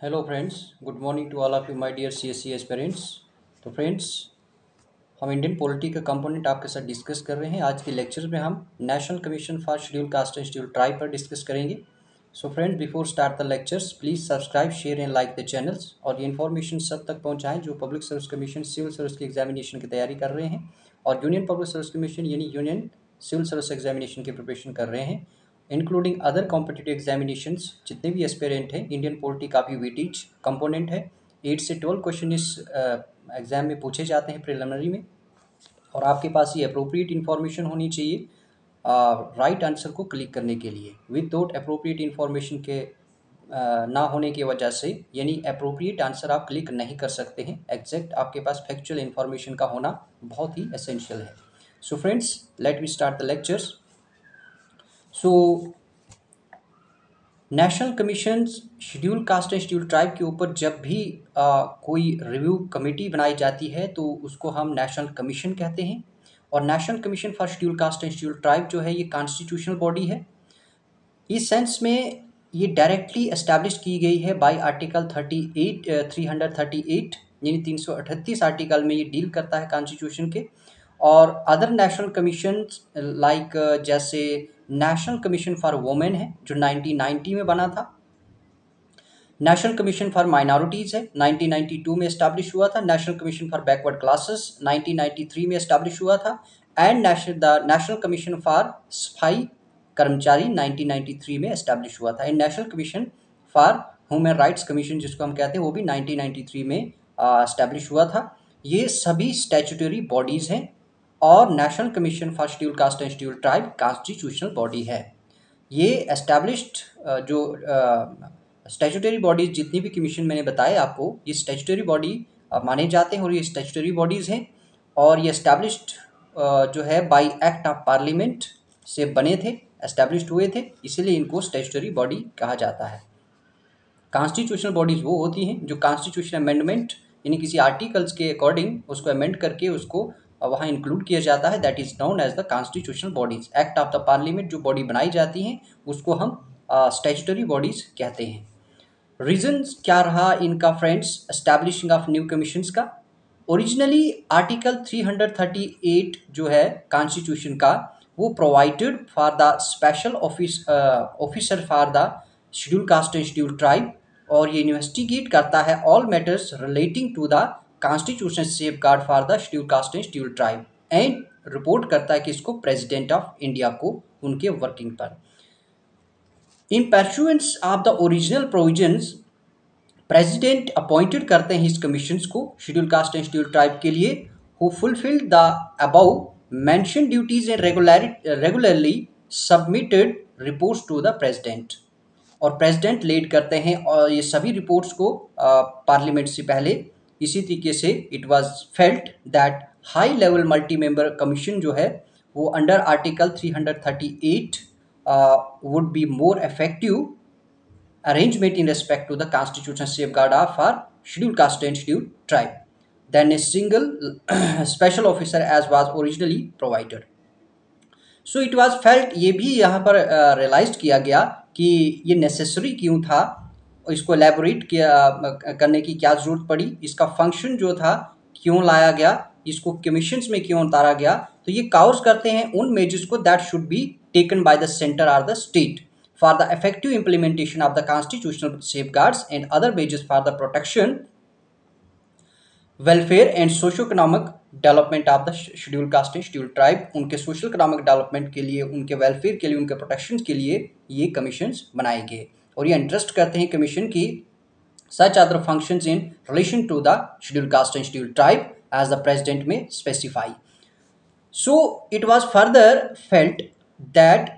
Hello friends, good morning to all of you my dear CSC aspirants. तो friends, हम Indian polity का component आपके साथ discuss कर रहे हैं। आज के लेक्चर में हम national commission for schedule caste and schedule tribe पर डिस्कस करेंगे। So friends, before start the lectures please subscribe, share and like the channels और ये इन्फॉर्मेशन सब तक पहुँचाएँ जो public service commission civil service की एग्जामिनेशन की तैयारी कर रहे हैं और यूनियन पब्लिक सर्विस कमीशन यानी यूनियन सिविल सर्विस एग्जामिनेशन की प्रिपरेशन कर रहे हैं, इंक्लूडिंग अदर कॉम्पिटिटिव एग्जामिनेशंस। जितने भी एस्पिरेंट हैं, इंडियन पॉलिटी का भी वेटेज कंपोनेंट है। 8 से 12 क्वेश्चन इस एग्ज़ाम में पूछे जाते हैं प्रिलिमिनरी में, और आपके पास ये अप्रोप्रिएट इन्फॉर्मेशन होनी चाहिए राइट आंसर को क्लिक करने के लिए। विदाउट अप्रोप्रिएट इन्फॉर्मेशन के ना होने की वजह से, यानी अप्रोप्रिएट आंसर आप क्लिक नहीं कर सकते हैं। एग्जैक्ट आपके पास फैक्चुअल इन्फॉर्मेशन का होना बहुत ही एसेंशियल है। So friends, let me start the lectures. So national commission schedule caste and schedule tribe के ऊपर जब भी कोई रिव्यू कमेटी बनाई जाती है तो उसको हम नेशनल कमीशन कहते हैं। और national commission for schedule caste and schedule tribe जो है, ये कॉन्स्टिट्यूशनल बॉडी है। इस सेंस में ये डायरेक्टली एस्टैब्लिश की गई है बाय आर्टिकल 338 यानी 338 आर्टिकल में ये डील करता है कॉन्स्टिट्यूशन के। और अदर नेशनल कमीशन लाइक जैसे नेशनल कमीशन फॉर वुमेन है जो 1990 में बना था। नेशनल कमीशन फॉर माइनॉरिटीज़ है, 1992 में एस्टैब्लिश हुआ था। National commission for backward classes 1993 में एस्टैब्लिश हुआ था। एंड नेशनल कमीशन फॉर सफाई कर्मचारी 1993 में एस्टैब्लिश हुआ था। And national commission for human rights commission जिसको हम कहते हैं, वो भी 1993 में एस्टैब्लिश हुआ था। ये सभी स्टैट्यूटरी बॉडीज़ हैं और national commission for schedule caste and schedule tribe constitutional body है। ये एस्टैब्लिश्ड जो स्टैट्यूटरी बॉडीज़ जितनी भी कमीशन मैंने बताया आपको, ये स्टैट्यूटरी बॉडी माने जाते हैं और ये स्टैट्यूटरी बॉडीज़ हैं। और ये एस्टैब्लिश्ड जो है बाय एक्ट ऑफ पार्लियामेंट से बने थे, एस्टैब्लिश्ड हुए थे, इसीलिए इनको स्टैट्यूटरी बॉडी कहा जाता है। कॉन्स्टिट्यूशनल बॉडीज़ वो होती हैं जो कॉन्स्टिट्यूशन अमेंडमेंट यानी किसी आर्टिकल्स के अकॉर्डिंग उसको अमेंड करके उसको वहाँ इंक्लूड किया जाता है। That is known as the constitutional bodies. Act of the parliament जो बॉडी बनाई जाती हैं उसको हम स्टैट्यूटरी बॉडीज़ कहते हैं। रीजन क्या रहा इनका friends establishing of new commissions का? ओरिजिनली आर्टिकल 338 जो है कॉन्स्टिट्यूशन का, वो provided for the special officer for the schedule caste and schedule tribe, और ये इन्वेस्टिगेट करता है all matters relating to the constitutional safeguard for the schedule caste and schedule tribe, and report करता है कि इसको प्रेसिडेंट ऑफ इंडिया को उनके वर्किंग पर। In pursuance of the original provisions, president appointed करते हैं इस कमीशंस को schedule caste and schedule tribe के लिए, who fulfilled the above mentioned duties and regularly submitted reports to the president. और प्रेसिडेंट लीड करते हैं और ये सभी रिपोर्ट्स को पार्लियामेंट से पहले। इसी तरीके से it was felt that high level multi member commission जो है वो under article 338 would be more effective arrangement in respect to the constitutional safeguard of our scheduled caste and scheduled tribe than a single special officer as was originally provided. So it was felt, ये भी यहाँ पर realise किया गया कि ये necessary क्यों था, इसको एलेबोरेट किया करने की क्या ज़रूरत पड़ी, इसका फंक्शन जो था क्यों लाया गया, इसको कमीशंस में क्यों उतारा गया। तो ये काउज करते हैं उन मेजर्स को that should be taken by the centre और the state for the effective implementation of the constitutional safeguards and other measures for the protection welfare and socio economic development of the schedule caste and schedule tribe. उनके social economic development के लिए, उनके welfare के लिए, उनके protection के लिए ये कमीशंस बनाए गए। और ये इंटरेस्ट करते हैं कमीशन की such other functions in relation to the schedule caste and schedule tribe as the president में specify. So it was further felt that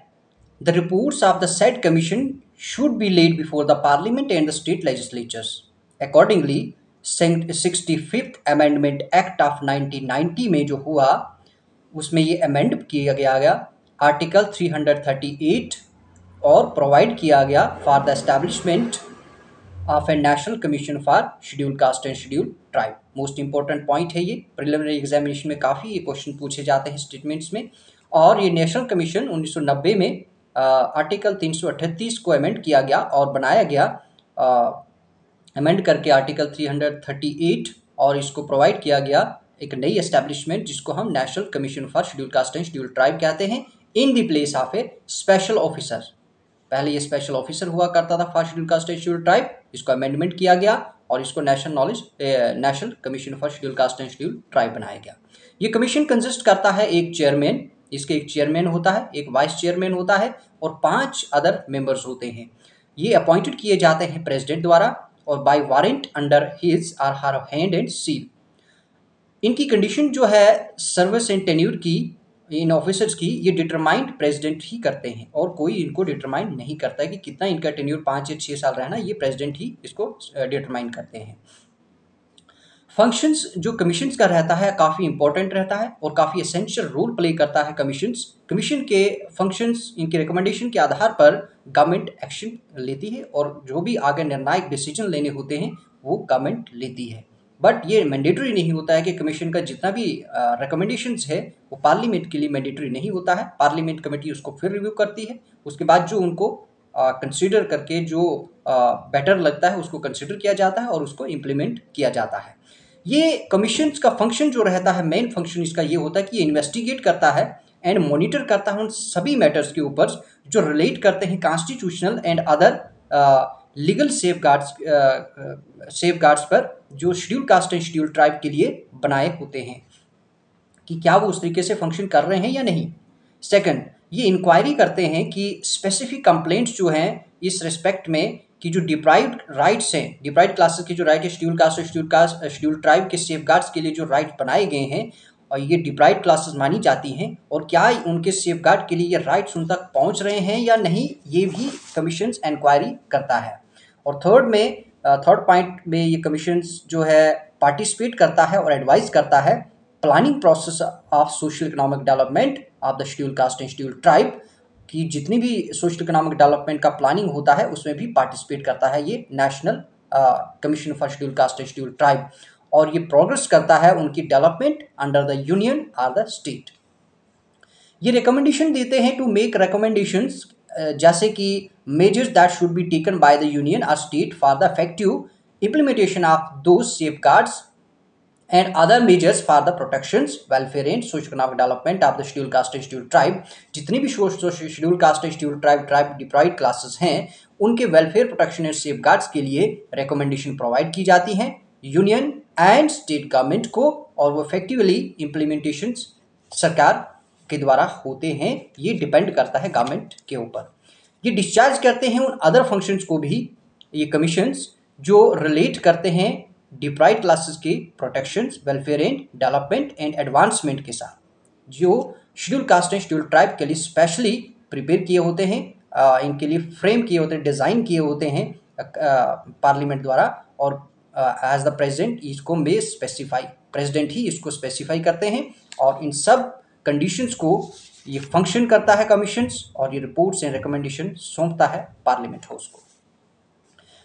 the reports of the said commission should be laid before the parliament and the state legislatures. Accordingly 65th amendment act of 1990 में जो हुआ उसमें ये amend किया गया article 338 और provide किया गया for the establishment of A national commission for schedule caste and schedule tribe. Most important point है ये, प्रिलिमिनरी एग्जामिनेशन में काफ़ी ये क्वेश्चन पूछे जाते हैं स्टेटमेंट्स में। और ये नेशनल कमीशन 1990 में आर्टिकल 338 को अमेंड किया गया और बनाया गया अमेंड करके आर्टिकल 338 और इसको प्रोवाइड किया गया एक नई एस्टैब्लिशमेंट जिसको हम national commission for schedule caste and schedule tribe कहते हैं, in the place of A special officer. पहले ये स्पेशल ऑफिसर हुआ करता था for schedule caste and schedule tribe, इसको अमेंडमेंट किया गया और इसको national commission for schedule caste and schedule tribe बनाया गया। ये कमीशन कंसिस्ट करता है एक चेयरमैन, इसके एक चेयरमैन होता है, एक वाइस चेयरमैन होता है और 5 अदर मेंबर्स होते हैं। ये अपॉइंटेड किए जाते हैं प्रेसिडेंट द्वारा और बाय वारंट अंडर हिज और हर हैंड एंड सील। इनकी कंडीशन जो है सर्विस एंड टेन्यूर की, इन ऑफिसर्स की, ये डिटरमाइंड प्रेसिडेंट ही करते हैं और कोई इनको डिटरमाइंड नहीं करता है कि कितना इनका टेन्यूर 5 या 6 साल रहना, ये प्रेसिडेंट ही इसको डिटरमाइन करते हैं। फंक्शंस जो कमीशंस का रहता है काफ़ी इंपॉर्टेंट रहता है और काफ़ी एसेंशियल रोल प्ले करता है कमीशंस। कमीशन के फंक्शंस, इनके रिकमेंडेशन के आधार पर गवर्नमेंट एक्शन लेती है और जो भी आगे निर्णायक डिसीजन लेने होते हैं वो गवर्नमेंट लेती है। बट ये मैंडेटरी नहीं होता है कि कमीशन का जितना भी रिकमेंडेशंस है वो पार्लियामेंट के लिए मैंडेटरी नहीं होता है। पार्लियामेंट कमेटी उसको फिर रिव्यू करती है, उसके बाद जो उनको कंसीडर करके जो बेटर लगता है उसको कंसीडर किया जाता है और उसको इम्प्लीमेंट किया जाता है। ये कमीशंस का फंक्शन जो रहता है, मेन फंक्शन इसका ये होता है कि ये इन्वेस्टिगेट करता है एंड मॉनिटर करता है उन सभी मैटर्स के ऊपर जो रिलेट करते हैं constitutional and other legal safeguards पर जो schedule caste and schedule tribe के लिए बनाए होते हैं कि क्या वो उस तरीके से फंक्शन कर रहे हैं या नहीं। सेकंड, ये इंक्वायरी करते हैं कि स्पेसिफिक कंप्लेंट्स जो हैं इस रिस्पेक्ट में कि जो डिप्राइव्ड राइट्स हैं, डिप्राइव्ड क्लासेस के जो राइट है शेड्यूल कास्ट और शेड्यूल ट्राइब के सेफगार्ड्स के लिए जो राइट बनाए गए हैं और ये डिप्राइव्ड क्लासेस मानी जाती हैं और क्या उनके सेफगार्ड के लिए ये राइट्स उन तक पहुंच रहे हैं या नहीं, ये भी कमीशन इंक्वायरी करता है। और थर्ड पॉइंट में ये कमीशंस जो है पार्टिसिपेट करता है और एडवाइस करता है planning process of social economic development of the schedule caste and schedule tribe की जितनी भी सोशल इकोनॉमिक डेवलपमेंट का प्लानिंग होता है उसमें भी पार्टिसिपेट करता है ये national commission for schedule caste and schedule tribe और ये प्रोग्रेस करता है उनकी डेवलपमेंट अंडर द यूनियन और द स्टेट। ये रिकमेंडेशन देते हैं टू मेक रिकमेंडेशंस जैसे कि measures that should be taken by the union और state for the effective implementation of those safeguards and other measures for the protections, welfare and socio-economic development of the scheduled caste and scheduled tribe। जितनी भी schedule caste and schedule tribe deprived classes हैं उनके welfare protection and safeguards के लिए recommendation provide की जाती हैं union and state government को और वो इफेक्टिवली इम्प्लीमेंटेशन सरकार के द्वारा होते हैं। ये डिपेंड करता है गवर्नमेंट के ऊपर। ये डिस्चार्ज करते हैं उन अदर फंक्शंस को भी ये कमीशंस जो रिलेट करते हैं डिप्राइव्ड क्लासेस के protections, welfare and development and advancement के साथ, जो schedule caste and schedule tribe के लिए स्पेशली प्रिपेयर किए होते हैं, इनके लिए फ्रेम किए होते हैं, डिज़ाइन किए होते हैं पार्लियामेंट द्वारा और एज द प्रेसिडेंट इसको मे स्पेसिफाई, प्रेसिडेंट ही इसको स्पेसिफाई करते हैं और इन सब कंडीशंस को ये फंक्शन करता है कमीशंस और ये रिपोर्ट्स एंड रिकमेंडेशन सौंपता है पार्लियामेंट हाउस को।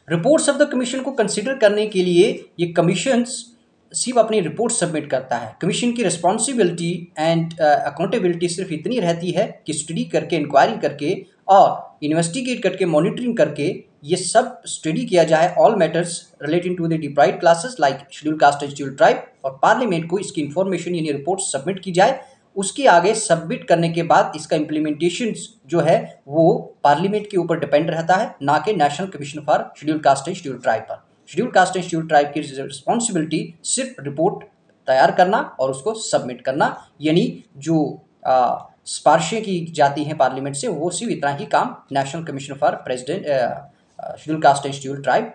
रिपोर्ट्स ऑफ द कमीशन को कंसीडर करने के लिए ये कमीशंस सिर्फ अपनी रिपोर्ट सबमिट करता है। कमीशन की रिस्पॉन्सिबिलिटी एंड अकाउंटेबिलिटी सिर्फ इतनी रहती है कि स्टडी करके, इंक्वायरी करके और इन्वेस्टिगेट करके, मॉनिटरिंग करके ये सब स्टडी किया जाए all matters relating to the deprived classes like schedule caste and schedule tribe और पार्लियामेंट को इसकी इंफॉर्मेशन यानी रिपोर्ट सबमिट की जाए। उसके आगे सबमिट करने के बाद इसका इम्प्लीमेंटेशन जो है वो पार्लियामेंट के ऊपर डिपेंड रहता है, ना कि national commission for schedule caste and schedule tribe पर। Schedule caste and schedule tribe की रिस्पॉन्सिबिलिटी सिर्फ रिपोर्ट तैयार करना और उसको सबमिट करना, यानी जो सिफारिशें की जाती हैं पार्लियामेंट से वो सिर्फ इतना ही काम national commission for schedule caste and schedule tribe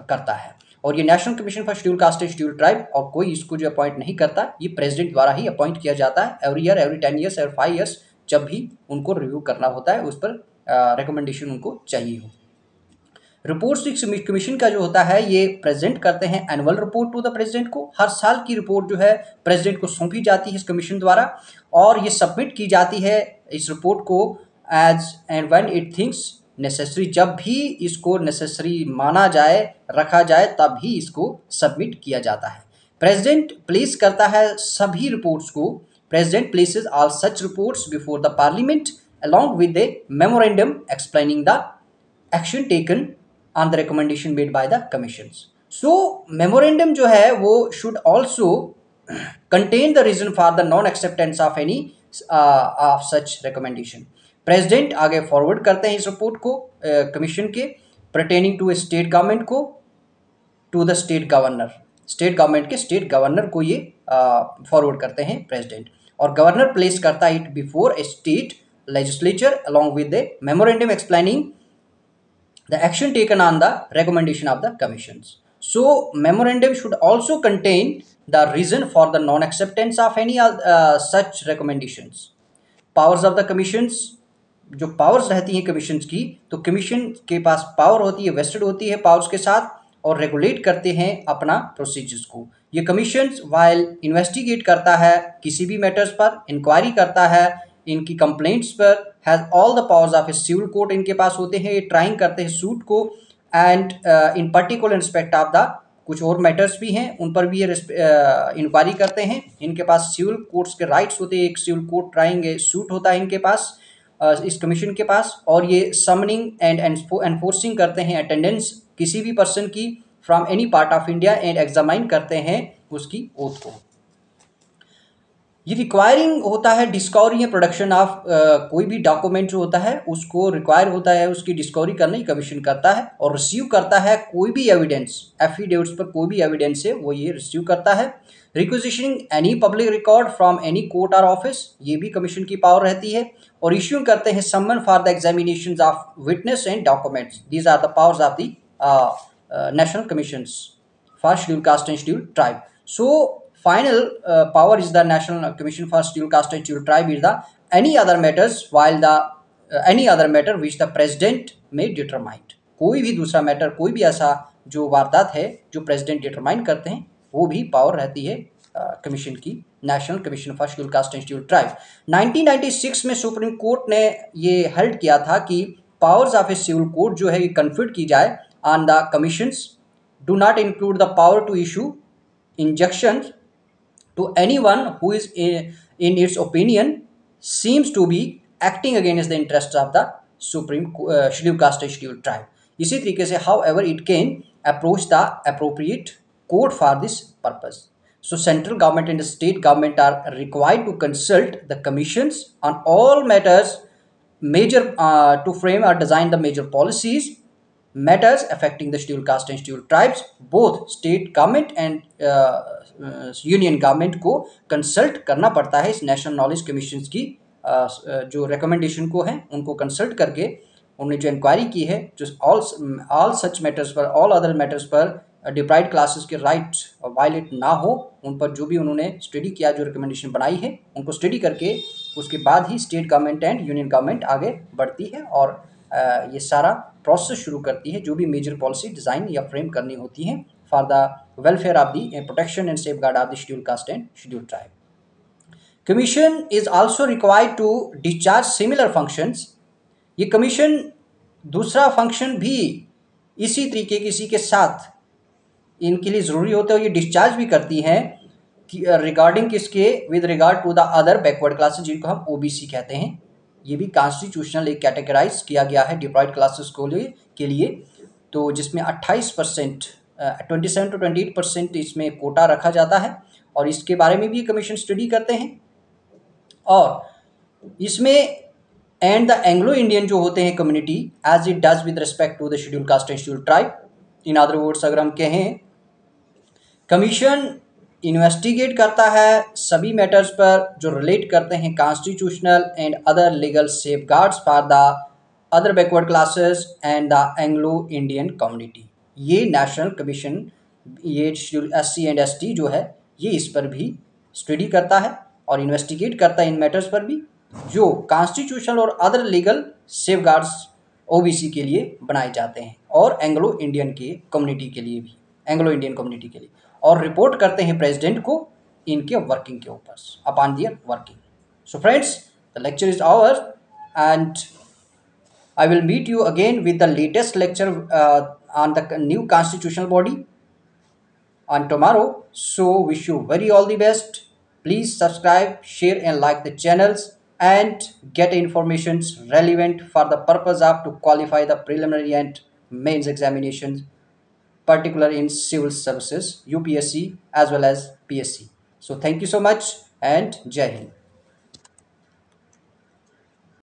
करता है। और ये national commission for schedule caste and schedule tribe और कोई इसको जो अपॉइंट नहीं करता, ये प्रेसिडेंट द्वारा ही अपॉइंट किया जाता है every year, every 10 years, every 5 years, जब भी उनको रिव्यू करना होता है उस पर रिकमेंडेशन उनको चाहिए हो। रिपोर्ट्स कमीशन का जो होता है ये प्रेजेंट करते हैं annual report to the president को। हर साल की रिपोर्ट जो है प्रेसिडेंट को सौंपी जाती है इस कमीशन द्वारा और ये सबमिट की जाती है इस रिपोर्ट को as and when it thinks necessary, जब भी इसको नेसेसरी माना जाए, रखा जाए, तब ही इसको सबमिट किया जाता है। प्रेसिडेंट प्लेस करता है सभी रिपोर्ट्स को, president places all such reports before the parliament along with a memorandum explaining the action taken on the recommendation made by the commissions. So memorandum जो है वो should also contain the reason for the non acceptance of any of such recommendation. President आगे forward करते हैं इस report को commission के pertaining to state government को to the state governor. State government के स्टेट गवर्नर को ये फॉरवर्ड करते हैं प्रेसिडेंट, और गवर्नर प्लेस करता है it before A state legislature along with a memorandum explaining the action taken on the recommendation of the commissions. So memorandum should also contain the reason for the non acceptance of any such recommendations. Powers of the commissions, जो powers रहती हैं commissions की, तो commission के पास power होती है, wasted होती है पावर्स के साथ, और रेगुलेट करते हैं अपना प्रोसीजर्स को। ये कमीशंस वाइल इन्वेस्टिगेट करता है किसी भी मैटर्स पर, इंक्वायरी करता है इनकी कंप्लेंट्स पर, has all the powers of a civil court इनके पास होते हैं, ये ट्राइंग करते हैं सूट को, and in particular respect of the कुछ और मैटर्स भी हैं उन पर भी ये इंक्वायरी करते हैं। इनके पास सिविल कोर्ट्स के राइट्स होते हैं, एक सिविल कोर्ट ट्राइंग सूट होता है इनके पास इस कमीशन के पास, और ये समनिंग एंड एनफोर्सिंग करते हैं अटेंडेंस किसी भी पर्सन की from any part of India, and examine करते हैं उसकी ओथ को। ये रिक्वायरिंग होता है डिस्कवरी या प्रोडक्शन ऑफ कोई भी डॉक्यूमेंट जो होता है उसको रिक्वायर होता है उसकी डिस्कवरी करना ही कमीशन करता है, और रिसीव करता है कोई भी एविडेंस, एफिडेविट्स पर कोई भी एविडेंस है वो ये रिसीव करता है। Requisitioning any public record from any court or office, ये भी कमीशन की पावर रहती है, और इश्यू करते हैं summon for the examination of witness and documents. These are the powers of the national commissions for scheduled caste and scheduled tribe. So final power is the National Commission for Scheduled Caste and Scheduled Tribe is the any other matters while the any other matter which the president may determine. कोई भी दूसरा matter, कोई भी ऐसा जो वारदात है जो प्रेसिडेंट डिटरमाइन करते हैं, वो भी पावर रहती है कमीशन की, national commission for scheduled caste and scheduled tribe. 1996 में सुप्रीम कोर्ट ने ये हेल्ड किया था कि powers of a civil code जो है ये कन्फर्ड की जाए on the commissions, do not include the power to issue injunctions to anyone who is in its opinion seems to be acting against the interests of the supreme scheduled caste and scheduled tribe. इसी तरीके से however it can approach the appropriate court for this purpose. So central government and the state government are required to consult the commissions on all matters major to frame or design the major policies matters affecting the scheduled caste and scheduled tribes. Both state government and union government को consult करना पड़ता है इस national knowledge commission की जो recommendation को है उनको कंसल्ट करके उन्होंने जो इंक्वायरी की है, जो ऑल सच मैटर्स पर, ऑल अदर मैटर्स पर डिप्राइव्ड क्लासेस के राइट वायलेट ना हो, उन पर जो भी उन्होंने स्टडी किया, जो रिकमेंडेशन बनाई है उनको स्टडी करके उसके बाद ही state government and union government आगे बढ़ती है और ये सारा प्रोसेस शुरू करती है जो भी मेजर पॉलिसी डिज़ाइन या फ्रेम करनी होती है for the welfare of the protection and safe guard of the scheduled caste and scheduled tribe. Commission is also required to discharge similar functions. ये कमीशन दूसरा फंक्शन भी इसी तरीके किसी के साथ इनके लिए ज़रूरी होता है, ये डिस्चार्ज भी करती हैं रिगार्डिंग किसके, with regard to the other backward classes जिनको हम ओबीसी कहते हैं। ये भी कॉन्स्टिट्यूशनल एक कैटेगराइज किया गया है डिप्राइव्ड क्लासेस को के लिए, तो जिसमें 28% 27 to 28% इसमें कोटा रखा जाता है, और इसके बारे में भी कमीशन स्टडी करते हैं। और इसमें एंड द एंग्लो इंडियन जो होते हैं community as it does with respect to the scheduled caste and scheduled tribe. In other words अगर हम कहें, कमीशन इन्वेस्टिगेट करता है सभी मैटर्स पर जो रिलेट करते हैं constitutional and other legal safe guards for the other backward classes and the Anglo Indian community. ये नेशनल कमीशन ये SC एंड ST जो है ये इस पर भी स्टडी करता है और इन्वेस्टिगेट करता है इन मैटर्स पर भी जो कॉन्स्टिट्यूशनल और other legal safe guards OBC के लिए बनाए जाते हैं, और एंग्लो इंडियन के कम्युनिटी के लिए भी, एंग्लो इंडियन कम्युनिटी के लिए, और रिपोर्ट करते हैं प्रेसिडेंट को इनके वर्किंग के ऊपर, upon their working. So friends, the lecture is over and I will meet you again with the latest lecture on the new constitutional body on tomorrow. So wish you very all the best. Please subscribe, share and like the channels and get informations relevant for the purpose of to qualify the preliminary and mains examinations, particular in civil services, UPSC as well as PSC. So thank you so much and Jai Hind.